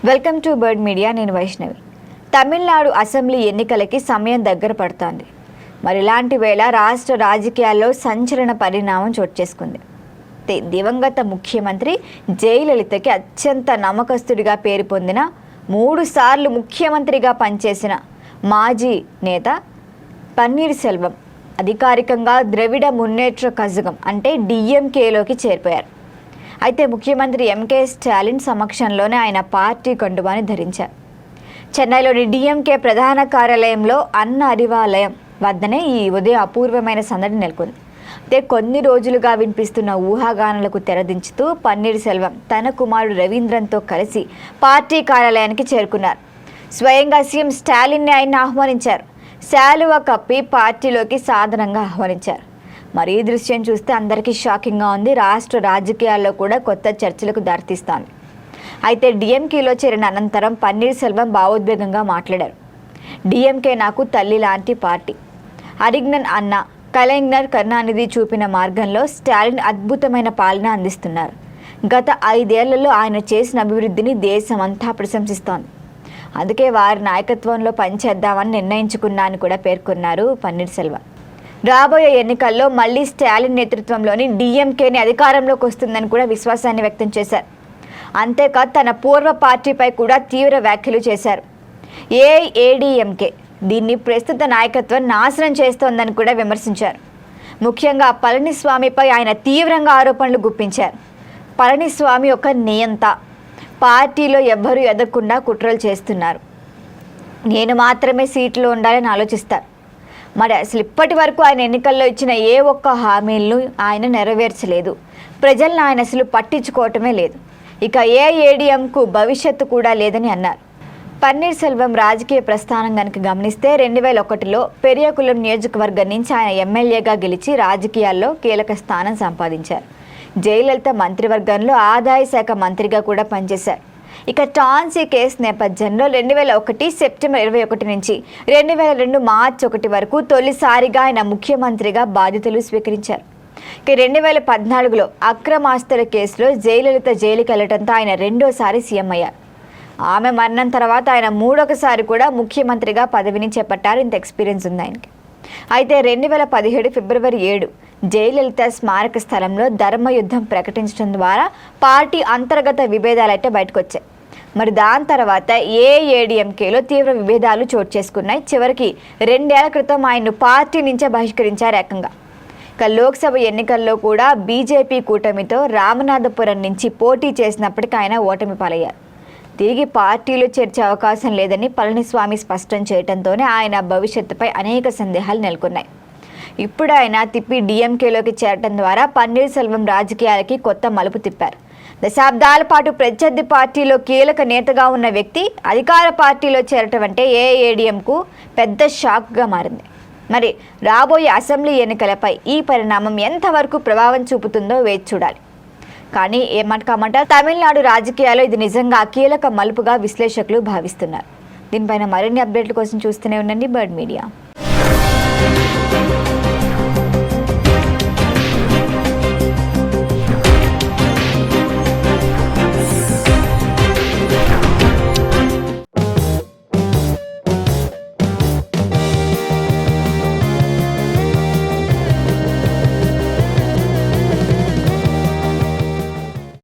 Welcome to bird media. నేను Vaishnavi. Tamil Nadu assembly ఎన్నికలకి సమయం దగ్గర పడుతోంది. మరి ఇలాంటి వేళ రాష్ట్ర రాజకీయాల్లో సంచలన పరిణామం చోటు చేసుకుంది. దివంగత ముఖ్యమంత్రి జయలలితకి అత్యంత నమ్మకస్తుడిగా పేరు పొందిన 3 సార్లు ముఖ్యమంత్రిగా పనిచేసిన మాజీ నేత పన్నీర్ సెల్వం అధికారికంగా ద్రవిడ మున్నేట్ర కజగం అంటే డిఎంకేలోకి చేరిపోయారు. అయితే ముఖ్యమంత్రి ఎంకే స్టాలిన్ సమక్షంలోనే ఆయన పార్టీ కండువాని ధరించారు. చెన్నైలోని డిఎంకే ప్రధాన కార్యాలయంలో అన్న అరివాలయం వద్దనే ఈ ఉదయం అపూర్వమైన సందడి నెలకొంది. అయితే కొన్ని రోజులుగా వినిపిస్తున్న ఊహాగానాలకు తెరదించుతూ పన్నీర్ సెల్వం తన కుమారుడు రవీంద్రన్తో కలిసి పార్టీ కార్యాలయానికి చేరుకున్నారు. స్వయంగా సీఎం స్టాలిన్ని ఆయన ఆహ్వానించారు. శాలువ కప్పి పార్టీలోకి సాధారణంగా ఆహ్వానించారు. మరి ఈ దృశ్యం చూస్తే అందరికీ షాకింగ్గా ఉంది. రాష్ట్ర రాజకీయాల్లో కూడా కొత్త చర్చలకు దారితీస్తోంది. అయితే డిఎంకేలో చేరిన అనంతరం పన్నీర్ సెల్వం భావోద్వేగంగా మాట్లాడారు. డిఎంకే నాకు తల్లి లాంటి పార్టీ. అరిగ్నన్ అన్న కలైజ్ఞర్ కరుణానిధి చూపిన మార్గంలో స్టాలిన్ అద్భుతమైన పాలన అందిస్తున్నారు. గత 5 ఏళ్లలో ఆయన చేసిన అభివృద్ధిని దేశమంతా ప్రశంసిస్తోంది. అందుకే వారి నాయకత్వంలో పనిచేద్దామని నిర్ణయించుకున్నా అని కూడా పేర్కొన్నారు పన్నీర్ సెల్వం. రాబోయే ఎన్నికల్లో మళ్లీ స్టాలిన్ నేతృత్వంలోని డిఎంకేని అధికారంలోకి వస్తుందని కూడా విశ్వాసాన్ని వ్యక్తం చేశారు. అంతేకాదు తన పూర్వ పార్టీపై కూడా తీవ్ర వ్యాఖ్యలు చేశారు. ఏఐఏడీఎంకే దీన్ని ప్రస్తుత నాయకత్వం నాశనం చేస్తోందని కూడా విమర్శించారు. ముఖ్యంగా పళనిస్వామిపై ఆయన తీవ్రంగా ఆరోపణలు గుప్పించారు. పళనిస్వామి ఒక నియంత, పార్టీలో ఎవ్వరూ ఎదగకుండా కుట్రలు చేస్తున్నారు, నేను మాత్రమే సీట్లో ఉండాలని ఆలోచిస్తారు. మరి అసలు ఇప్పటి వరకు ఆయన ఎన్నికల్లో ఇచ్చిన ఏ ఒక్క హామీలను ఆయన నెరవేర్చలేదు. ప్రజలను ఆయన అసలు పట్టించుకోవటమే లేదు. ఇక ఏఐఏడీఎంకు భవిష్యత్తు కూడా లేదని అన్నారు. పన్నీర్ సెల్వం రాజకీయ ప్రస్థానం కనుక గమనిస్తే 2001లో పెరియకులం నియోజకవర్గం నుంచి ఆయన ఎమ్మెల్యేగా గెలిచి రాజకీయాల్లో కీలక స్థానం సంపాదించారు. జయలలిత మంత్రివర్గంలో ఆదాయ శాఖ మంత్రిగా కూడా పనిచేశారు. ఇక టాన్సీ కేసు నేపథ్యంలో 2001 సెప్టెంబర్ 21 నుంచి 2002 మార్చి 1 వరకు తొలిసారిగా ఆయన ముఖ్యమంత్రిగా బాధ్యతలు స్వీకరించారు. ఇక 2014లో అక్రమాస్తుల కేసులో జయలలిత జైలుకి వెళ్లడంతో ఆయన రెండోసారి సీఎం అయ్యారు. ఆమె మరణం తర్వాత ఆయన మూడొకసారి కూడా ముఖ్యమంత్రిగా పదవిని చేపట్టారు. ఇంత ఎక్స్పీరియన్స్ ఉంది ఆయనకి. అయితే 2017 ఫిబ్రవరి 7 జయలలిత స్మారక స్థలంలో ధర్మయుద్ధం ప్రకటించడం ద్వారా పార్టీ అంతర్గత విభేదాలు అయితే బయటకు వచ్చాయి. మరి దాని తర్వాత ఏఐఏడీఎంకేలో తీవ్ర విభేదాలు చోటు చేసుకున్నాయి. చివరికి 2 ఏళ్ల క్రితం ఆయన్ను పార్టీ నుంచే బహిష్కరించారు ఏకంగా. ఇక లోక్సభ ఎన్నికల్లో కూడా బీజేపీ కూటమితో రామనాథపురం నుంచి పోటీ చేసినప్పటికీ ఆయన ఓటమి పాలయ్యారు. తిరిగి పార్టీలో చేర్చే అవకాశం లేదని పళనిస్వామి స్పష్టం చేయడంతోనే ఆయన భవిష్యత్తుపై అనేక సందేహాలు నెలకొన్నాయి. ఇప్పుడు ఆయన తిప్పి డిఎంకేలోకి చేరటం ద్వారా పన్నీర్ సెల్వం రాజకీయాలకి కొత్త మలుపు తిప్పారు. దశాబ్దాల పాటు ప్రత్యర్థి పార్టీలో కీలక నేతగా ఉన్న వ్యక్తి అధికార పార్టీలో చేరటం అంటే ఏఐఏడీఎంకు పెద్ద షాక్గా మారింది. మరి రాబోయే అసెంబ్లీ ఎన్నికలపై ఈ పరిణామం ఎంతవరకు ప్రభావం చూపుతుందో వేచి చూడాలి. కానీ ఏమంటామంటే తమిళనాడు రాజకీయాల్లో ఇది నిజంగా కీలక మలుపుగా విశ్లేషకులు భావిస్తున్నారు. దీనిపైన మరిన్ని అప్డేట్ల కోసం చూస్తూనే ఉండండి బర్డ్ మీడియా.